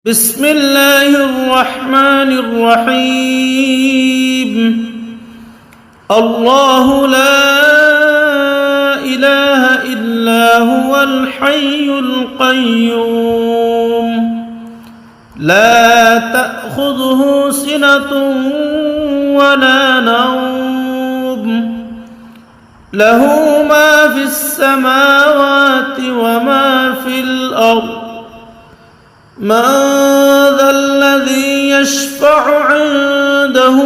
بسم الله الرحمن الرحيم. الله لا إله إلا هو الحي القيوم لا تأخذه سنة ولا نوم له ما في السماوات وما في الأرض من ذا الذي يشفع عنده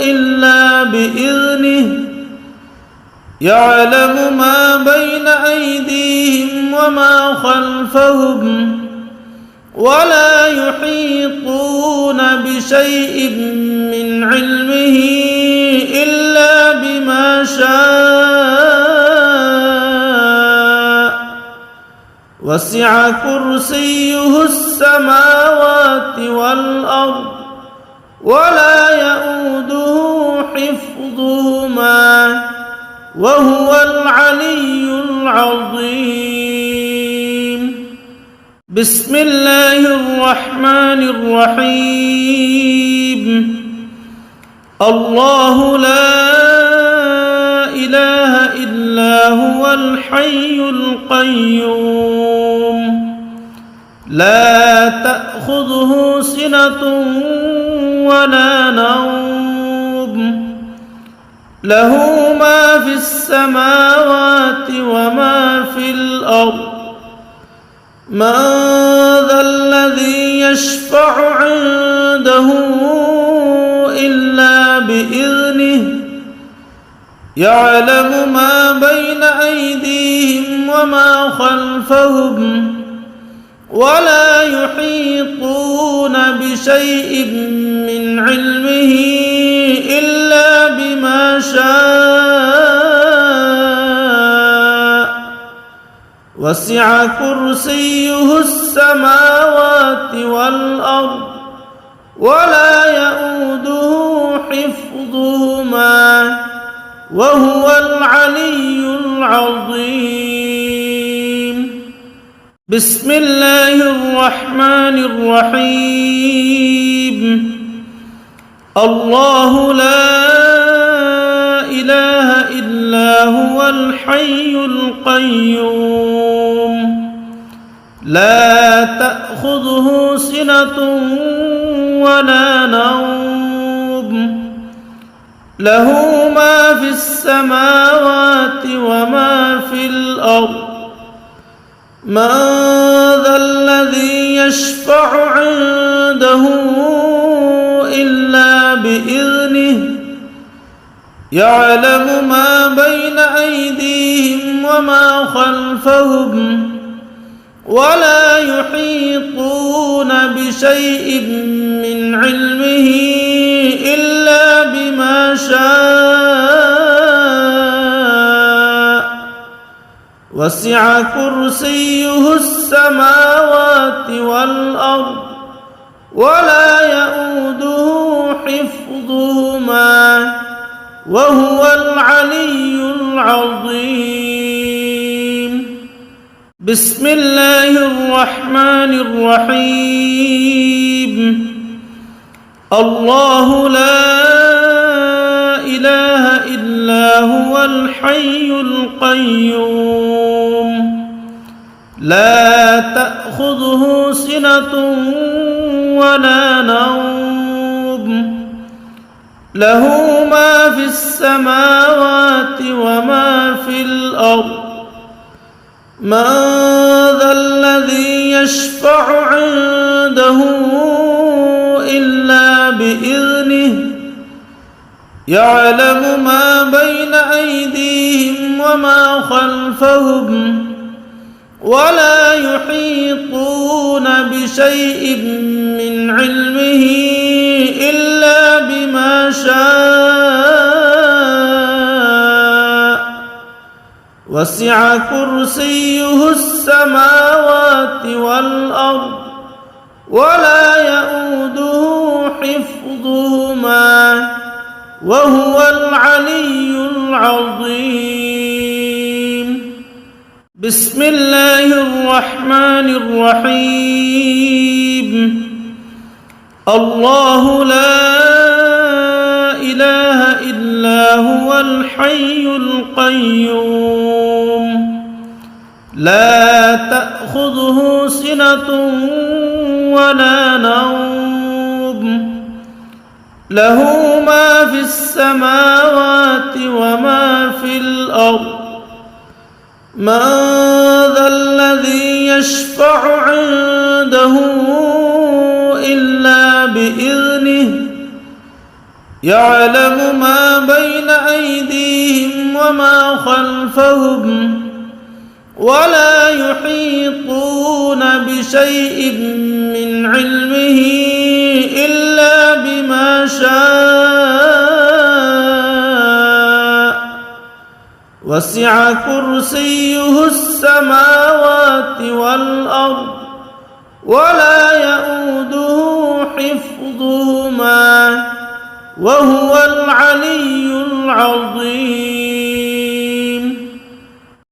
إلا بإذنه يعلم ما بين أيديهم وما خلفهم ولا يحيطون بشيء من علمه إلا بما شاء وسع كرسيه السماوات والأرض ولا يؤوده حفظهما وهو العلي العظيم. بسم الله الرحمن الرحيم. الله لا إله إلا هو الحي القيوم لا تأخذه سنة ولا نوم له ما في السماوات وما في الأرض من ذا الذي يشفع عنده إلا بإذنه يعلم ما بين أيديهم وما خلفهم ولا يحيطون بشيء من علمه إلا بما شاء وسع كرسيه السماوات والأرض ولا يؤوده حفظهما وهو العلي العظيم. بسم الله الرحمن الرحيم. الله لا إله إلا هو الحي القيوم لا تأخذه سنة ولا نوم له ما في السماوات وما في الأرض من ذا الذي يشفع عنده إلا بإذنه يعلم ما بين أيديهم وما خلفهم ولا يحيطون بشيء من علمه إلا بما شاء وسع كرسيه السماوات والأرض ولا يؤوده حفظهما وهو العلي العظيم. بسم الله الرحمن الرحيم. الله لا إله إلا هو الحي القيوم لا تأخذه سنة ولا نوم له ما في السماوات وما في الأرض من ذا الذي يشفع عنده إلا بإذنه يعلم ما بين أيديهم وما خلفهم ولا يحيطون بشيء من علمه إلا بما شاء وسع كرسيه السماوات والأرض ولا يؤوده حفظهما وهو العلي العظيم. بسم الله الرحمن الرحيم. الله لا إله إلا هو الحي القيوم لا تأخذه سنة ولا نوم له ما في السماوات وما في الأرض من ذا الذي يشفع عنده إلا بإذنه يعلم ما بين أيديهم وما خلفهم ولا يحيطون بشيء من علمه إلا بما شاء وسع كرسيه السماوات والأرض ولا يؤوده حفظهما وهو العلي العظيم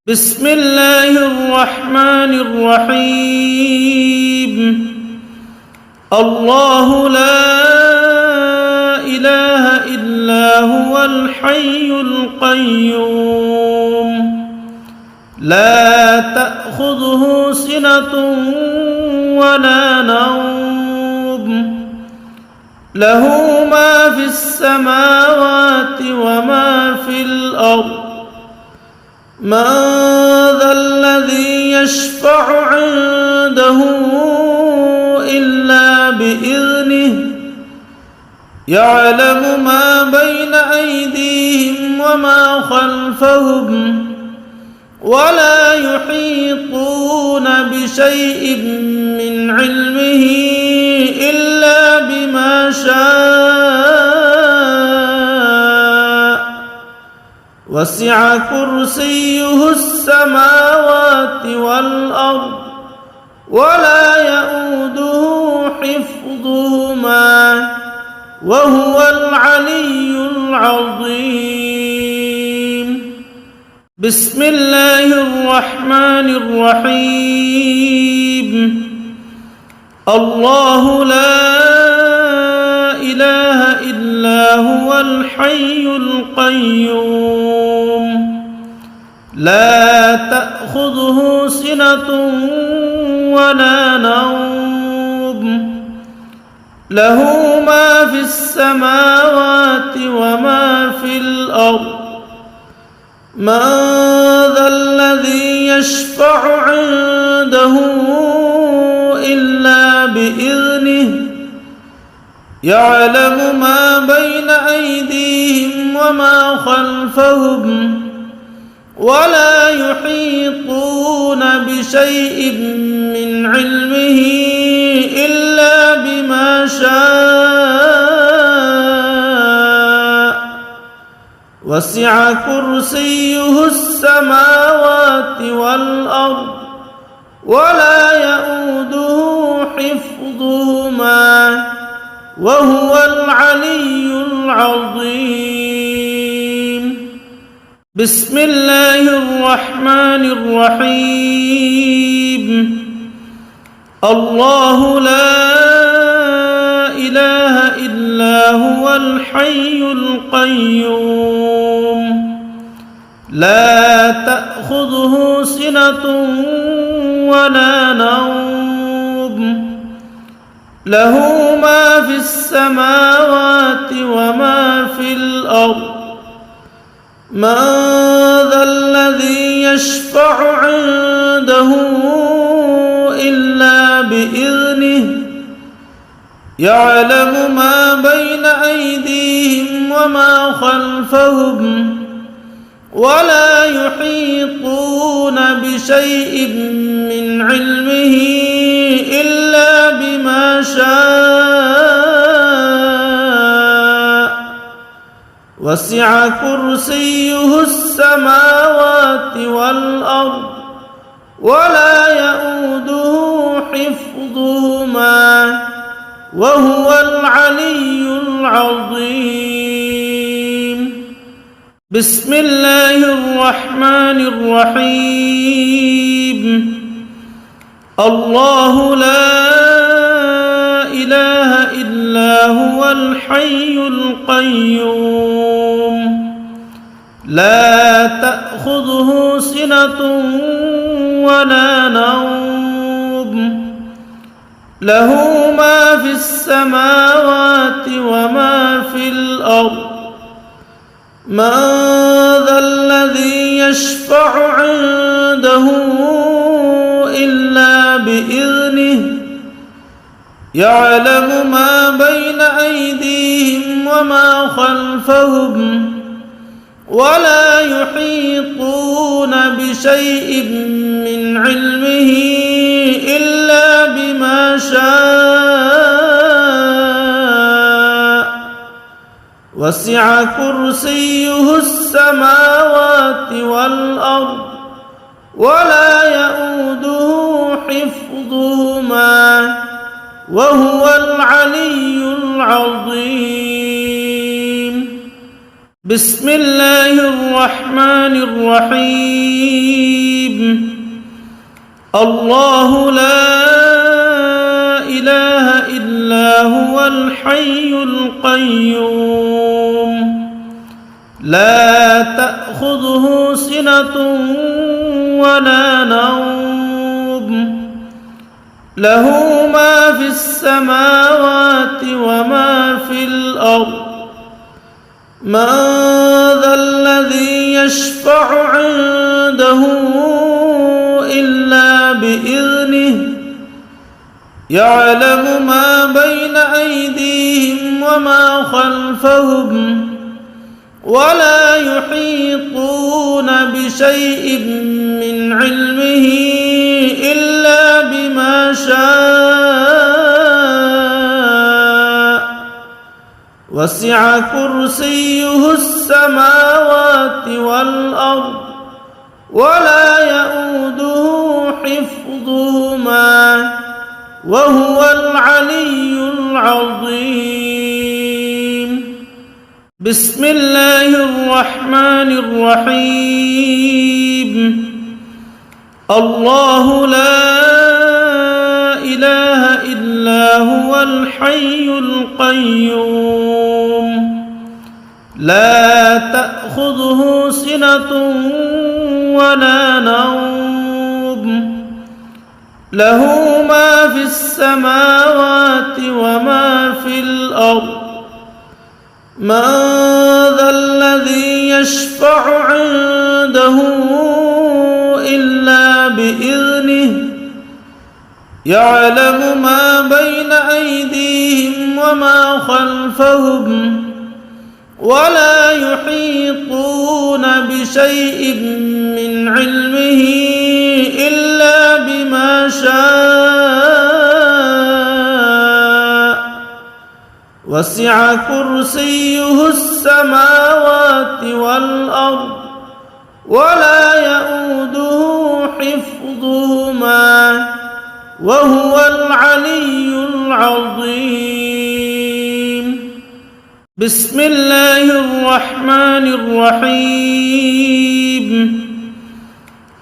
بسم الله الرحمن الرحيم الله لا إله إلا هو الحي القيوم لا تأخذه سنة ولا نوم له ما في السماوات وما في الأرض من ذا الذي يشفع عنده إلا بإذنه يعلم ما بين أيديهم وما خلفهم ولا يحيطون بشيء من علمه إلا بما شاء وسع كرسيه السماوات والأرض ولا يؤوده حفظهما وهو العلي العظيم بسم الله الرحمن الرحيم الله لا إله إلا هو الحي القيوم لا تأخذه سنة ولا نوم له ما في السماوات وما في الأرض من ذا الذي يشفع عنده إلا بإذنه يعلم ما بين أيديهم وما خلفهم ولا يحيطون بشيء من علمه إلا بما شاء وسع كرسيه السماوات والأرض ولا يؤوده حفظهما وهو العلي العظيم بسم الله الرحمن الرحيم الله لا إله إلا هو الحي القيوم لا تأخذه سنة ولا نوم له ما في السماوات وما في الأرض من ذا الذي يشفع عنده إلا بإذنه يعلم ما بين أيديهم وما خلفهم ولا يحيطون بشيء من علمه إلا بما شاء وسع كرسيه السماوات والأرض ولا يؤوده حفظهما وهو العلي العظيم بسم الله الرحمن الرحيم الله لا إله إلا الحي القيوم لا تأخذه سنة ولا نوم له ما في السماوات وما في الأرض من ذا الذي يشفع عنده إلا بإذنه يعلم ما بين أيديهم وما خلفهم ولا يحيطون بشيء من علمه إلا بما شاء وسع كرسيه السماوات والأرض ولا يؤوده حفظهما وهو العلي العظيم بسم الله الرحمن الرحيم الله لا إله إلا هو الحي القيوم لا تأخذه سنة ولا نوم له ما في السماوات وما في الأرض من ذا الذي يشفع عنده إلا بإذنه يعلم ما بين أيديهم وما خلفهم ولا يحيطون بشيء من علمه إلا بما شاء وسع كرسيه السماوات والأرض ولا يؤوده حفظهما وهو العلي العظيم بسم الله الرحمن الرحيم الله لا إله إلا هو الحي القيوم لا تأخذه سنة ولا نوم له ما في السماوات وما في الأرض من ذا الذي يشفع عنده إلا بإذنه يعلم ما بين أيديهم وما خلفهم ولا يحيطون بشيء من علمه إلا بما شاء وسع كرسيه السماوات والأرض ولا يؤوده حفظهما وهو العلي العظيم بسم الله الرحمن الرحيم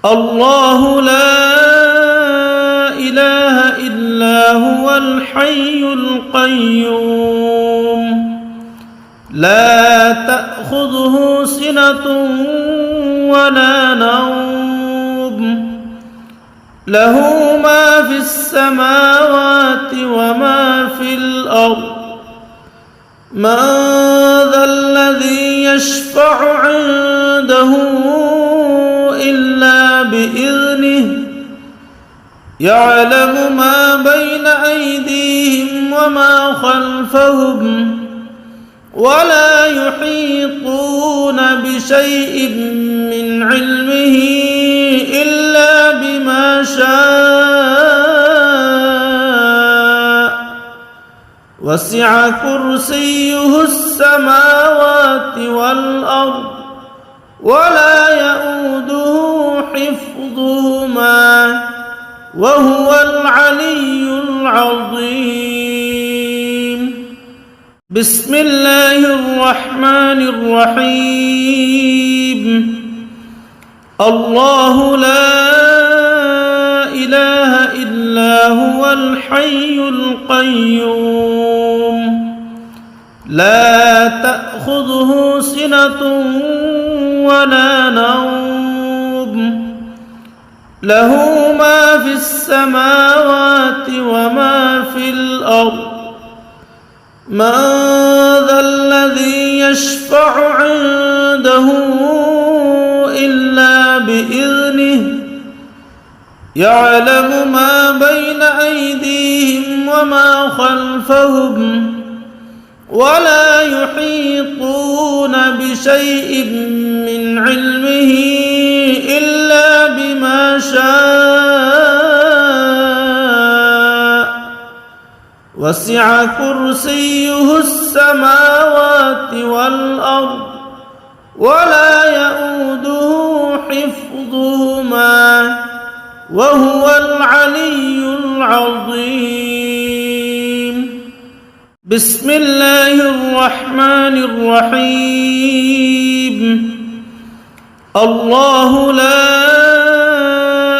الله لا إله إلا هو الحي القيوم لا تأخذه سنة ولا نوم له ما في السماوات وما في الأرض من ذا الذي يشفع عنده إلا بإذنه يعلم ما بين أيديهم وما خلفهم ولا يحيطون بشيء من علمه إلا بما شاء وسع كرسيه السماوات والأرض ولا يؤوده حفظهما وهو العلي العظيم بسم الله الرحمن الرحيم الله لا إله إلا هو الحي القيوم لا تأخذه سنة ولا نوم له ما في السماوات وما في الأرض من ذا الذي يشفع عنده إلا بإذنه يعلم ما بين أيديهم وما خلفهم ولا يحيطون بشيء من علمه إلا بما شاء وسع كرسيه السماوات والأرض ولا يؤوده حفظهما وهو العلي العظيم. بسم الله الرحمن الرحيم. الله لا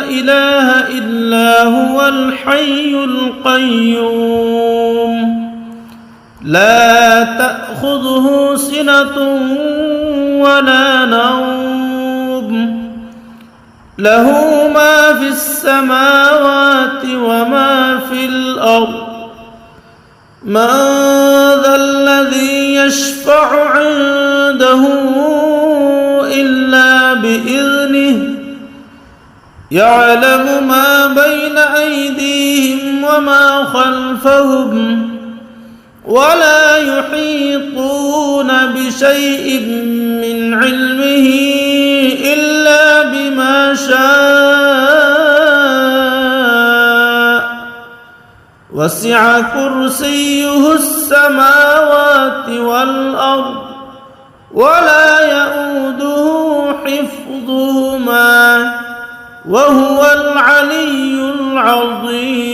إله إلا هو الحي القيوم لا تأخذه سنة ولا نوم له ما في السماوات وما في الأرض من ذا الذي يشفع عنده إلا بإذنه يعلم ما بين أيديهم وما خلفهم ولا يحيطون بشيء من علمه إلا بما شاء وسع كرسيه السماوات والأرض ولا يؤوده حفظهما وهو العلي العظيم.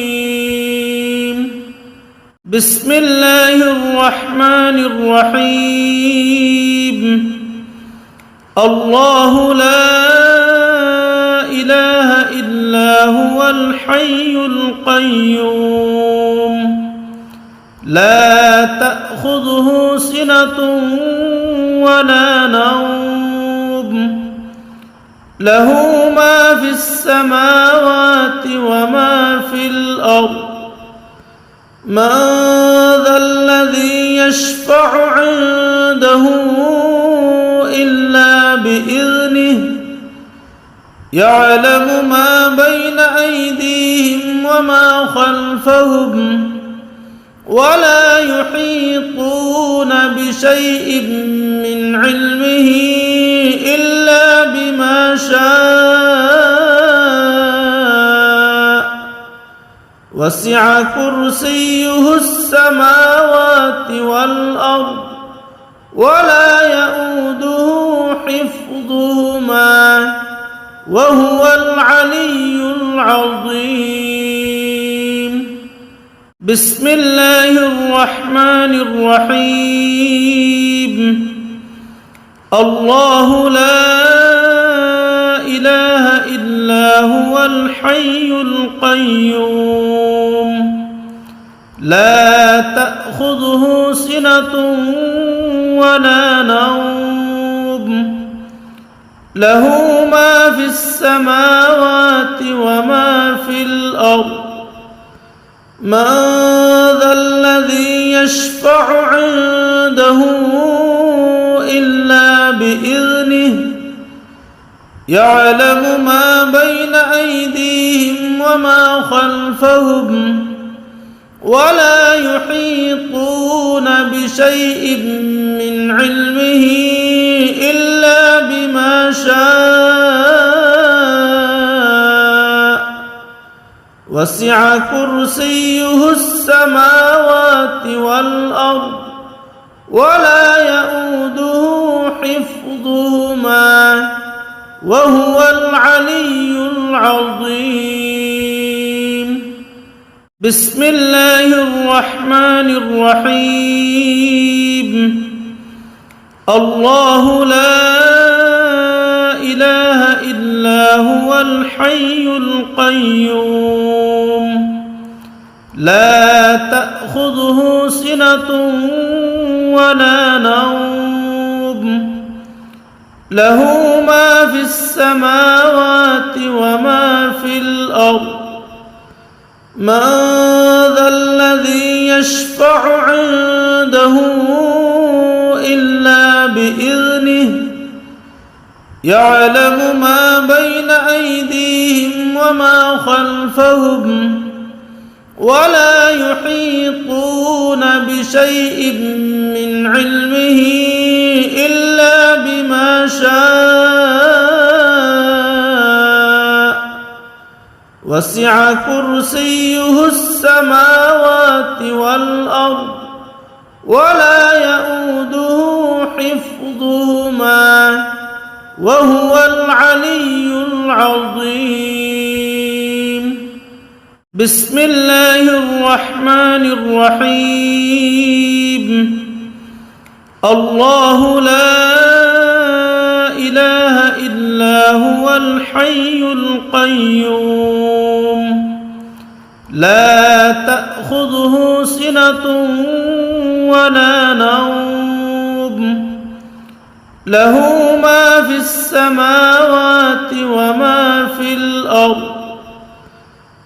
بسم الله الرحمن الرحيم. الله لا إله إلا هو الحي القيوم لا تأخذه سنة ولا نوم له ما في السماوات وما في الأرض من ذا الذي يشفع عنده إلا بإذنه يعلم ما بين أيديهم وما خلفهم ولا يحيطون بشيء من علمه إلا بما شاء وسع كرسيه السماوات والأرض ولا يؤوده حفظهما وهو العلي العظيم. بسم الله الرحمن الرحيم. الله لا إله إلا هو الحي القيوم لا تأخذه سنة ولا نوم له ما في السماوات وما في الأرض من ذا الذي يشفع عنده إلا بإذنه يعلم ما بين أيديهم وما خلفهم ولا يحيطون بشيء من علمه إلا بما شاء وسع كرسيه السماوات والأرض ولا يؤوده حفظهما وهو العلي العظيم. بسم الله الرحمن الرحيم. الله لا إله إلا هو الحي القيوم لا تأخذه سنة ولا نوم له ما في السماوات وما في الأرض من ذا الذي يشفع عنده إلا بإذنه يعلم ما بين أيديهم وما خلفهم ولا يحيطون بشيء من علمه إلا بما شاء وسع كرسيه السماوات والأرض ولا يؤوده حفظهما وهو العلي العظيم. بسم الله الرحمن الرحيم. الله لا إله إلا هو الحي القيوم لا تأخذه سنة ولا نوم له ما في السماوات وما في الأرض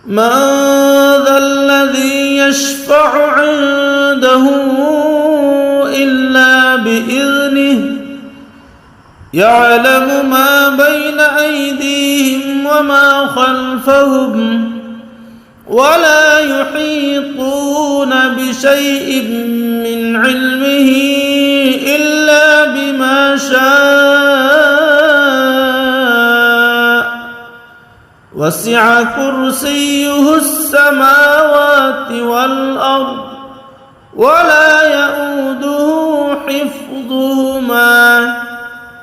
من ذا الذي يشفع عنده إلا بإذنه يعلم ما بين أيديهم وما خلفهم ولا يحيطون بشيء من علمه إلا بما شاء وسع كرسيه السماوات والأرض ولا يؤوده حفظهما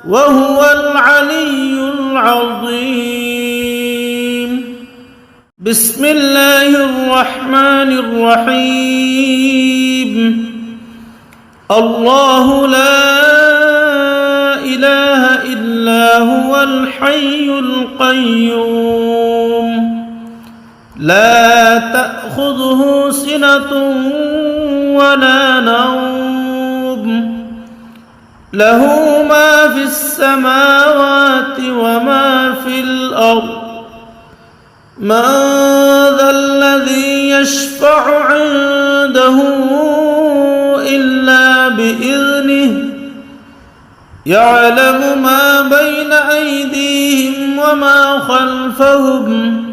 وهو العلي العظيم. بسم الله الرحمن الرحيم. الله لا إله إلا هو الحي القيوم لا تأخذه سنة ولا نوم له ما في السماوات وما في الأرض من ذا الذي يشفع عنده إلا بإذنه يعلم ما بين أيديهم وما خلفهم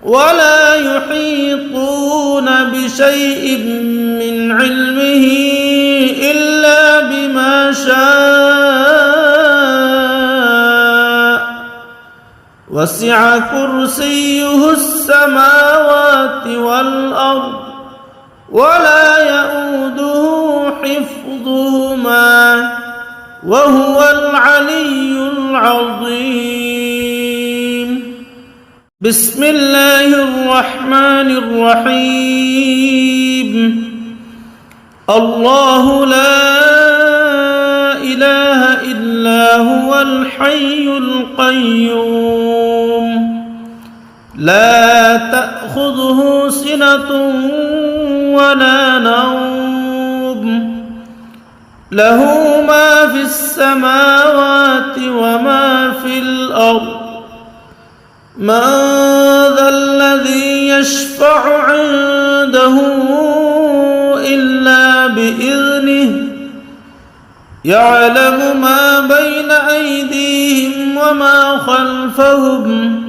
ولا يحيطون بشيء من علمه إلا بما شاء وسع كرسيه السماوات والأرض ولا يؤوده حفظهما وهو العلي العظيم. بسم الله الرحمن الرحيم. الله لا إله إلا هو الحي القيوم لا تأخذه سنة ولا نوم له ما في السماوات وما في الأرض من ذا الذي يشفع عنده إلا بإذنه يعلم ما بين أيديهم وما خلفهم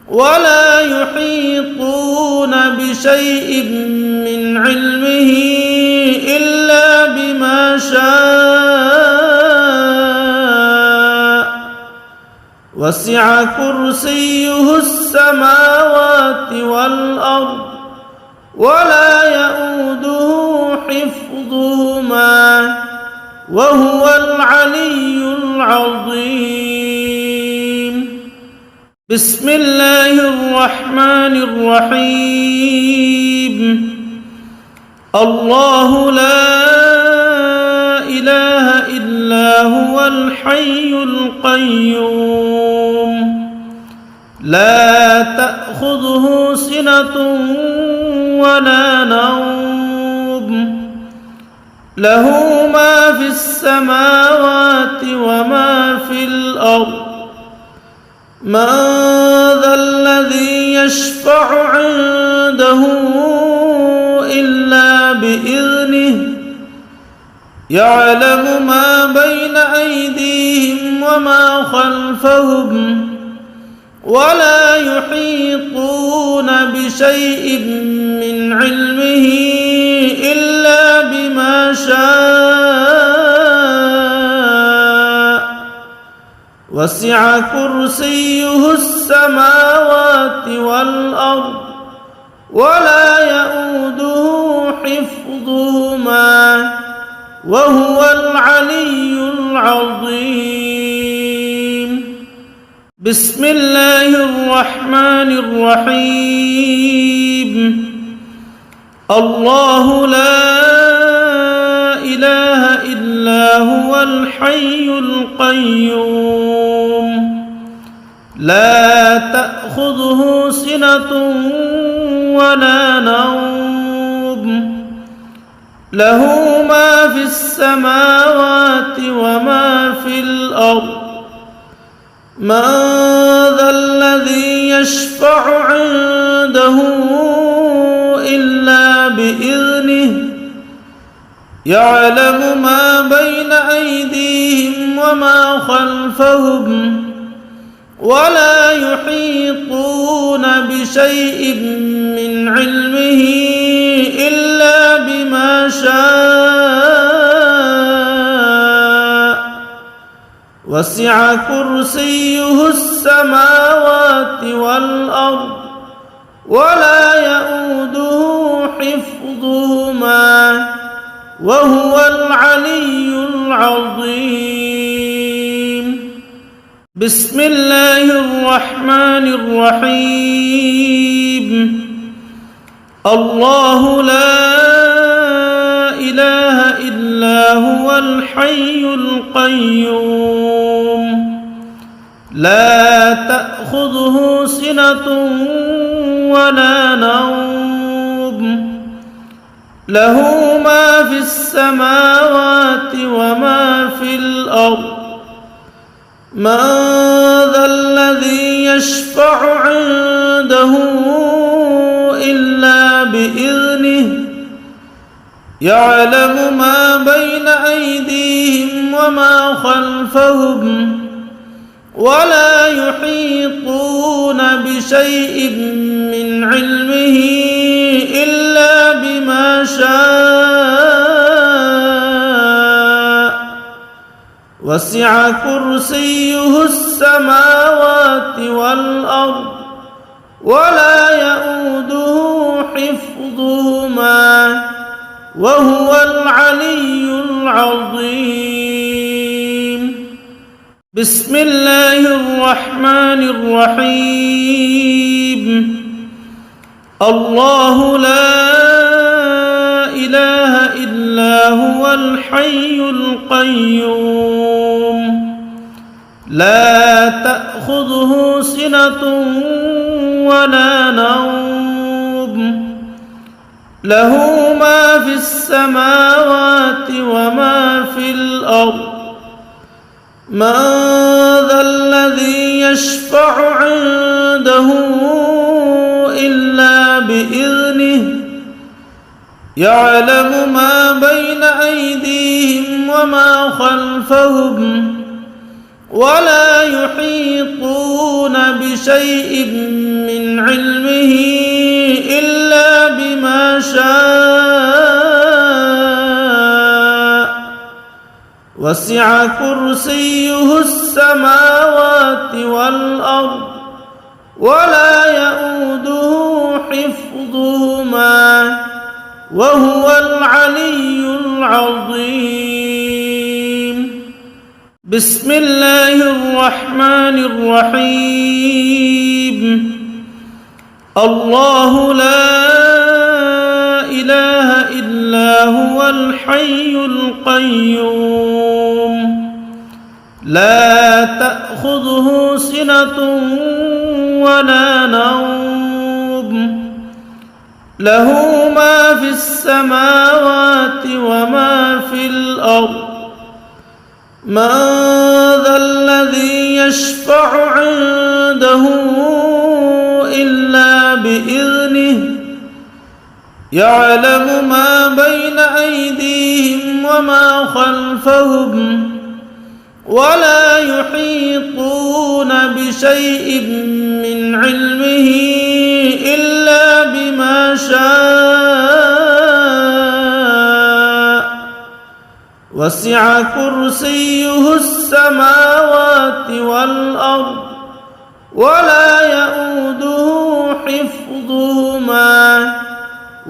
ولا يحيطون بشيء من علمه إلا بما شاء وسع كرسيه السماوات والأرض ولا يؤوده حفظهما وهو العلي العظيم. بسم الله الرحمن الرحيم. الله لا إله إلا هو الحي القيوم لا تأخذه سنة ولا نوم له ما في السماوات وما في الأرض من ذا الذي يشفع عنده إلا بإذنه يعلم ما بين أيديهم وما خلفهم ولا يحيطون بشيء من علمه إلا بما شاء وسع كرسيه السماوات والأرض ولا يؤوده حفظهما وهو العلي العظيم بسم الله الرحمن الرحيم الله لا إله إلا هو الحي القيوم لا تأخذه سنة ولا نوم له ما في السماوات وما في الأرض من ذا الذي يشفع عنده إلا بإذنه يعلم ما بين أيديهم وما خلفهم ولا يحيطون بشيء من علمه إلا بما شاء وسع كرسيه السماوات والأرض ولا يؤوده حفظهما وهو العلي العظيم بسم الله الرحمن الرحيم الله لا إله إلا هو الحي القيوم لا تأخذه سنة ولا نوم له ما في السماوات وما في الأرض من ذا الذي يشفع عنده إلا بإذنه يعلم ما بين أيديهم وما خلفهم ولا يحيطون بشيء من علمه إلا بما شاء وسع كرسيه السماوات والأرض ولا يؤوده حفظهما وهو العلي العظيم بسم الله الرحمن الرحيم الله لا إله إلا هو الحي القيوم لا تأخذه سنة ولا نوم له ما في السماوات وما في الأرض من ذا الذي يشفع عنده إلا بإذنه يعلم ما بين أيديهم وما خلفهم ولا يحيطون بشيء من علمه إلا بما شاء وسع كرسيه السماوات والأرض ولا يؤوده حفظهما وهو العلي العظيم بسم الله الرحمن الرحيم الله لا إله إلا هو الحي القيوم لا تأخذه سنة ولا نوم له ما في السماوات وما في الأرض من ذا الذي يشفع عنده إلا بإذنه يعلم ما بين أيديهم وما خلفهم ولا يحيطون بشيء من علمه إلا بما شاء وسع كرسيه السماوات والأرض ولا يؤوده حفظهما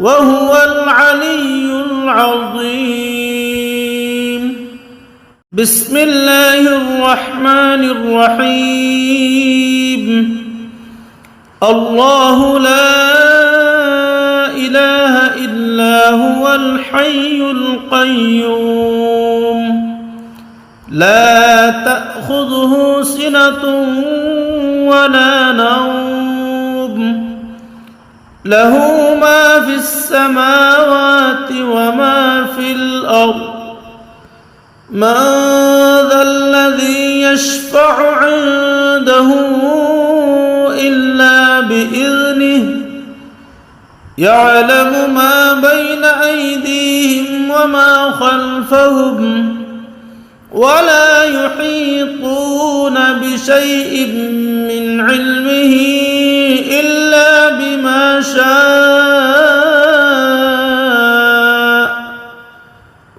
وهو العلي العظيم بسم الله الرحمن الرحيم الله لا إله إلا هو الحي القيوم لا تأخذه سنة ولا نوم له ما في السماوات وما في الأرض من ذا الذي يشفع عنده إلا بإذنه يعلم ما بين أيديهم وما خلفهم ولا يحيطون بشيء من علمه إلا بما شاء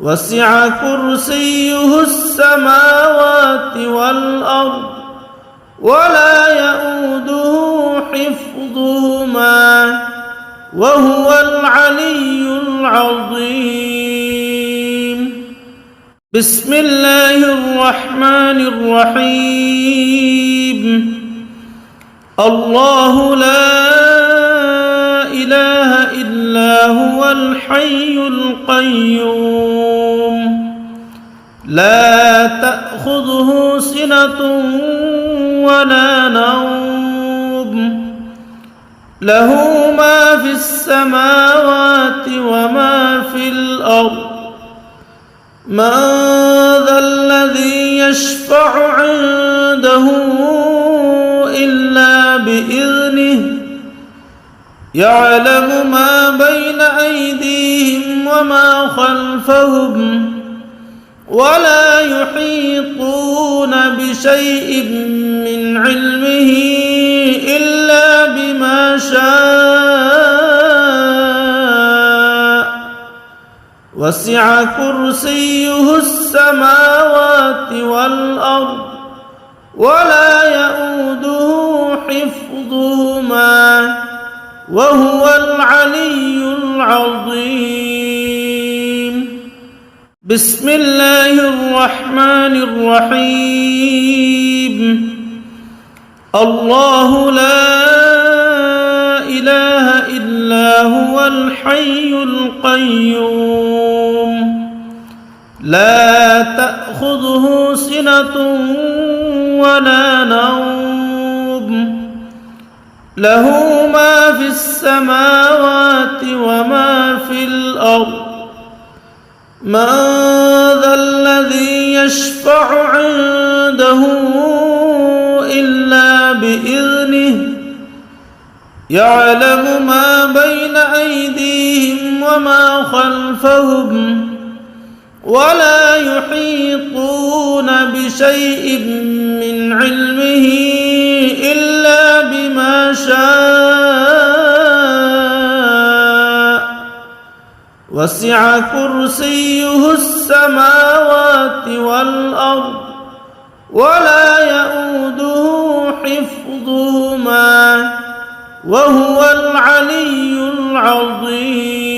وسع كرسيه السماوات والأرض ولا يؤوده حفظهما وهو العلي العظيم بسم الله الرحمن الرحيم الله لا إله إلا هو الحي القيوم لا تأخذه سنة ولا نوم له ما في السماوات وما في الأرض من ذا الذي يشفع عنده إلا بإذنه يعلم ما بين أيديهم وما خلفهم ولا يحيطون بشيء من علمه إلا بما شاء وسع كرسيه السماوات والأرض ولا يؤوده حفظهما وهو العلي العظيم بسم الله الرحمن الرحيم الله لا إله إلا هو الحي القيوم لا تأخذه سنة ولا نوم له ما في السماوات وما في الأرض من ذا الذي يشفع عنده إلا بإذنه يعلم ما بين أيديهم وما خلفهم ولا يحيطون بشيء من علمه إلا بما شاء وسع كرسيه السماوات والأرض ولا يؤوده حفظهما وهو العلي العظيم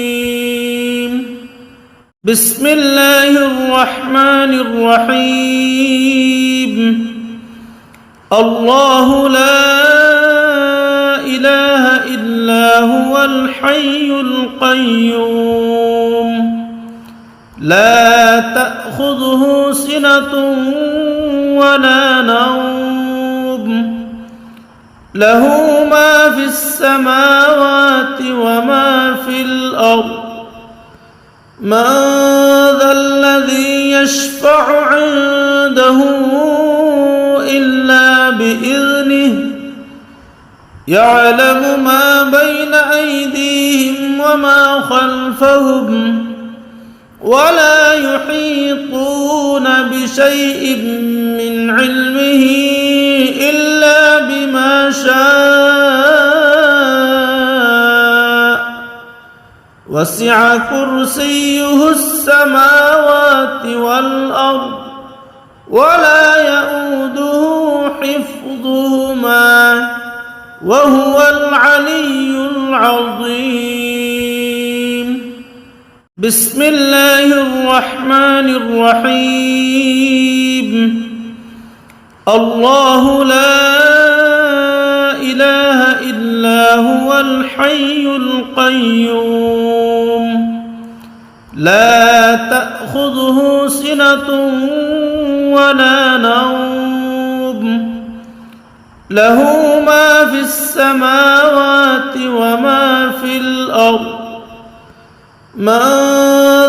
بسم الله الرحمن الرحيم الله لا إله إلا هو الحي القيوم لا تأخذه سنة ولا نوم له ما في السماوات وما في الأرض من ذا الذي يشفع عنده إلا بإذنه يعلم ما بين أيديهم وما خلفهم ولا يحيطون بشيء من علمه إلا بما شاء وسع كرسيه السماوات والأرض ولا يؤوده حفظهما وهو العلي العظيم بسم الله الرحمن الرحيم الله لا إله إلا هو الحي القيوم لا تأخذه سنة ولا نوم له ما في السماوات وما في الأرض من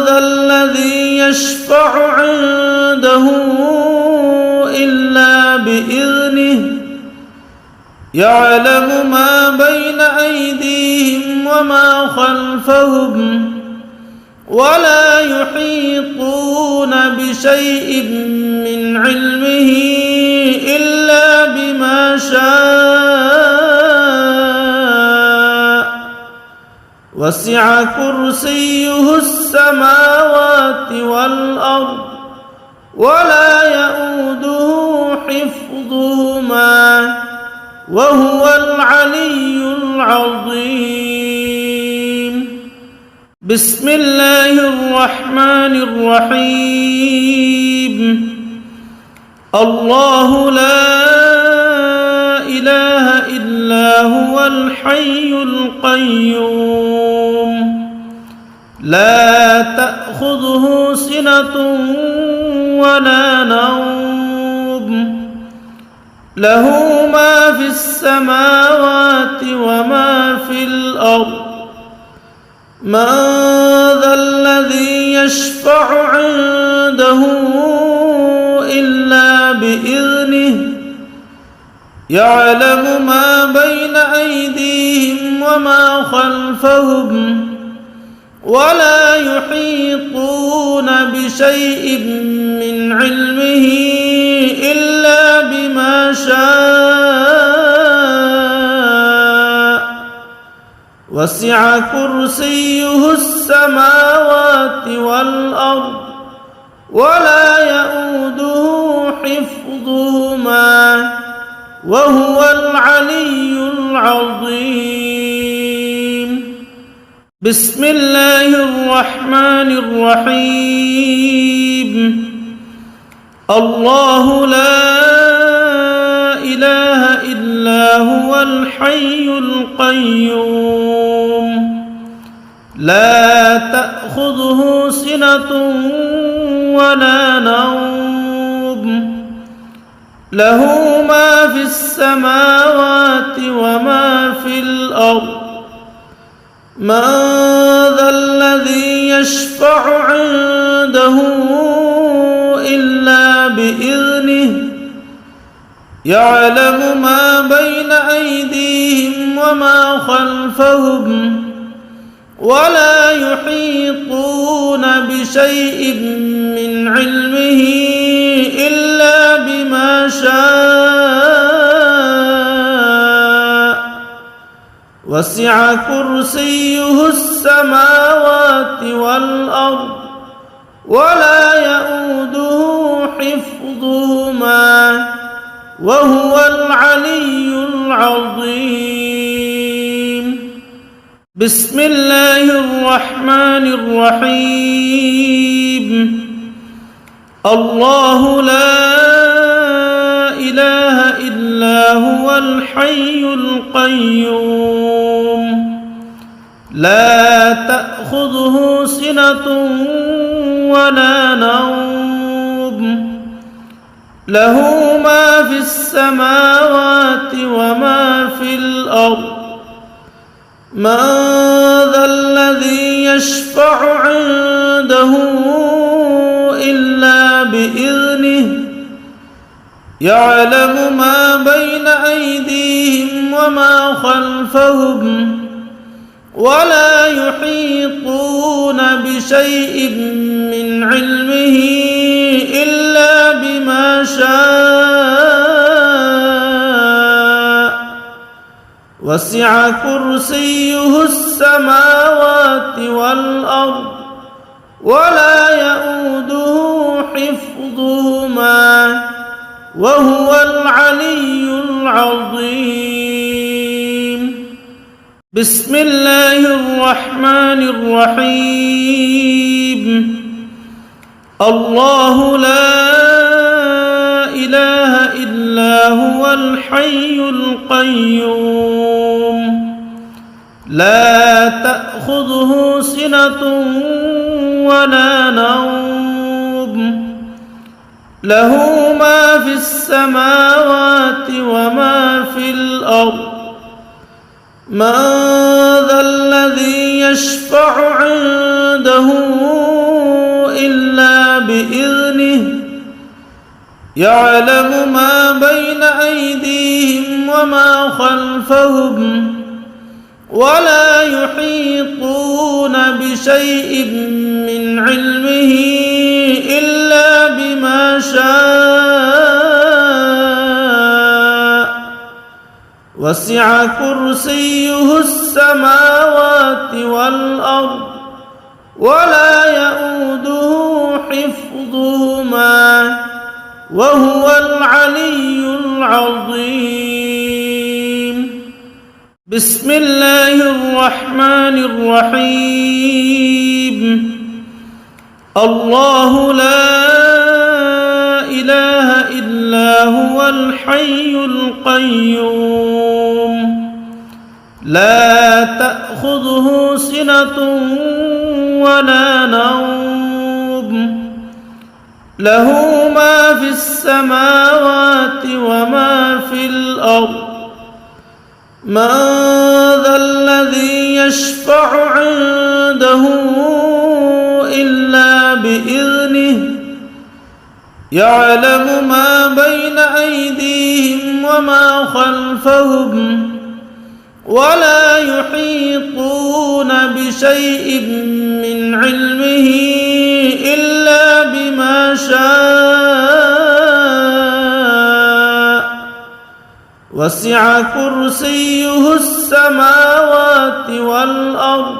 ذا الذي يشفع عنده إلا بإذنه يعلم ما بين أيديهم وما خلفهم ولا يحيطون بشيء من علمه إلا بما شاء وسع كرسيه السماوات والأرض ولا يؤوده حفظهما وهو العلي العظيم بسم الله الرحمن الرحيم الله لا إله إلا هو الحي القيوم لا تأخذه سنة ولا نوم له ما في السماوات وما في الأرض من ذا الذي يشفع عنده إلا بإذنه يعلم ما بين أيديهم وما خلفهم ولا يحيطون بشيء من علمه إلا بما شاء وسع كرسيه السماوات والأرض ولا يؤوده حفظهما وهو العلي العظيم بسم الله الرحمن الرحيم الله لا إله إلا هو الحي القيوم لا تأخذه سنة ولا نوم له ما في السماوات وما في الأرض من ذا الذي يشفع عنده إلا بإذنه يعلم ما بين أيديهم وما خلفهم ولا يحيطون بشيء من علمه إلا بما شاء وسع كرسيه السماوات والأرض ولا يؤوده حفظهما وهو العلي العظيم بسم الله الرحمن الرحيم الله لا إله إلا هو الحي القيوم لا تأخذه سنة ولا نوم له ما في السماوات وما في الأرض من ذا الذي يشفع عنده إلا بإذنه يعلم ما بين أيديهم وما خلفهم ولا يحيطون بشيء من علمه إلا بما شاء وسع كرسيه السماوات والأرض ولا يؤوده حفظهما وهو العلي العظيم. بسم الله الرحمن الرحيم. الله لا إله إلا هو الحي القيوم لا تأخذه سنة ولا نوم له ما في السماوات وما في الأرض من ذا الذي يشفع عنده إلا بإذنه يعلم ما بين أيديهم وما خلفهم ولا يحيطون بشيء من علمه إلا بما شاء وسع كرسيه السماوات والأرض ولا يؤوده حفظهما وهو العلي العظيم. بسم الله الرحمن الرحيم. الله لا إله إلا هو الحي القيوم لا تأخذه سنة ولا نوم له ما في السماوات وما في الأرض من ذا الذي يشفع عنده إلا بإذنه يعلم ما بين أيديهم وما خلفهم ولا يحيطون بشيء من علمه إلا بما شاء وسع كرسيه السماوات والأرض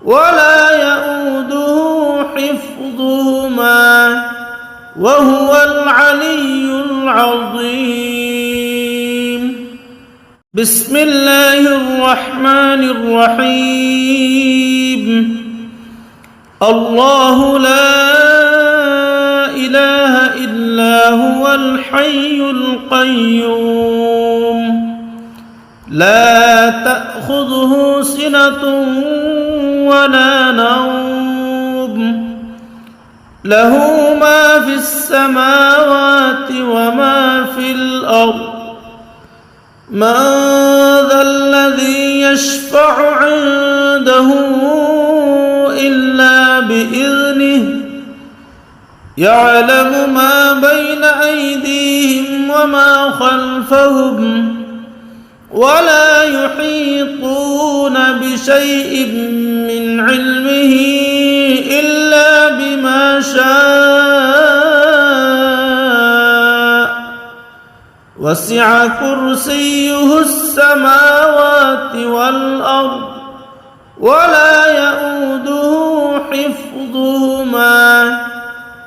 ولا يؤوده حفظهما وهو العلي العظيم. بسم الله الرحمن الرحيم. الله لا إله إلا هو الحي القيوم لا تأخذه سنة ولا نوم له ما في السماوات وما في الأرض من ذا الذي يشفع عنده إلا بإذنه يعلم ما بين أيديهم وما خلفهم ولا يحيطون بشيء من علمه إلا بما شاء وسع كرسيه السماوات والأرض ولا يؤوده حفظهما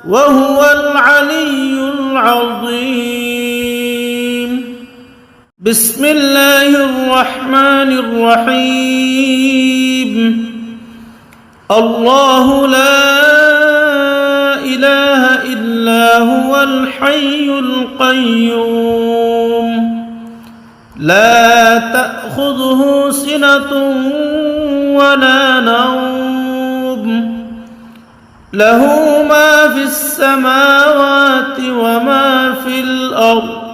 وهو العلي العظيم. بسم الله الرحمن الرحيم. الله لا إله إلا هو الحي القيوم لا تأخذه سنة ولا نوم له ما في السماوات وما في الأرض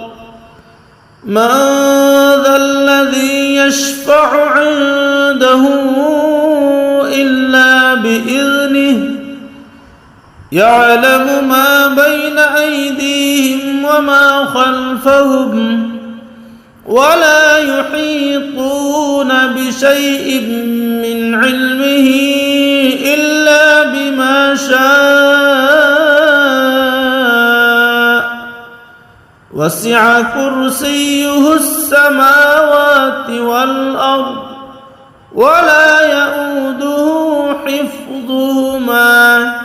من ذا الذي يشفع عنده إلا يعلم ما بين أيديهم وما خلفهم ولا يحيطون بشيء من علمه إلا بما شاء وسع كرسيه السماوات والأرض ولا يؤوده حفظهما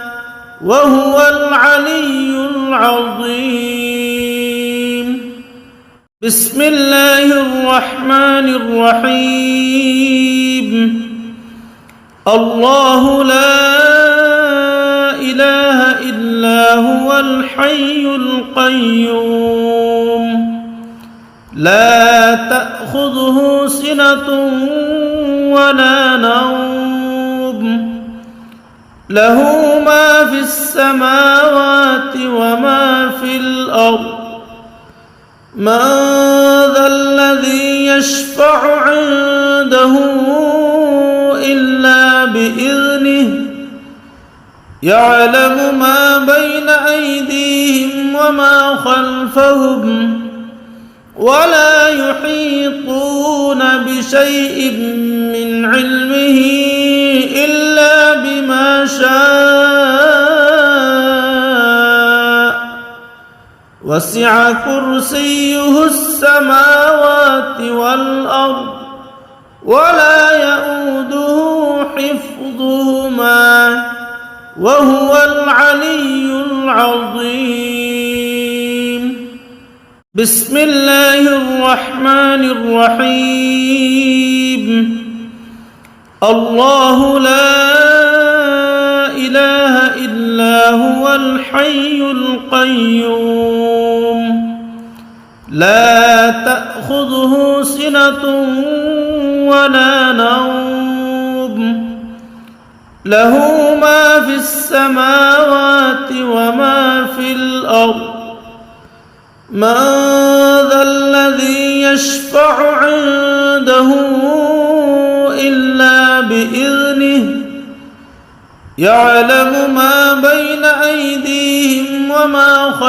وهو العلي العظيم بسم الله الرحمن الرحيم الله لا إله إلا هو الحي القيوم لا تأخذه سنة ولا نوم له ما في السماوات وما في الأرض من ذا الذي يشفع عنده إلا بإذنه يعلم ما بين أيديهم وما خلفهم ولا يحيطون بشيء من علمه إلا بما شاء وسع كرسيه السماوات والأرض ولا يؤوده حفظهما وهو العلي العظيم بسم الله الرحمن الرحيم الله لا إله إلا هو الحي القيوم لا تأخذه سنة ولا نوم له ما في السماوات وما في الأرض من ذا الذي يشفع عنده إلا بإذنه يعلم ما بين أيديهم وما خلفهم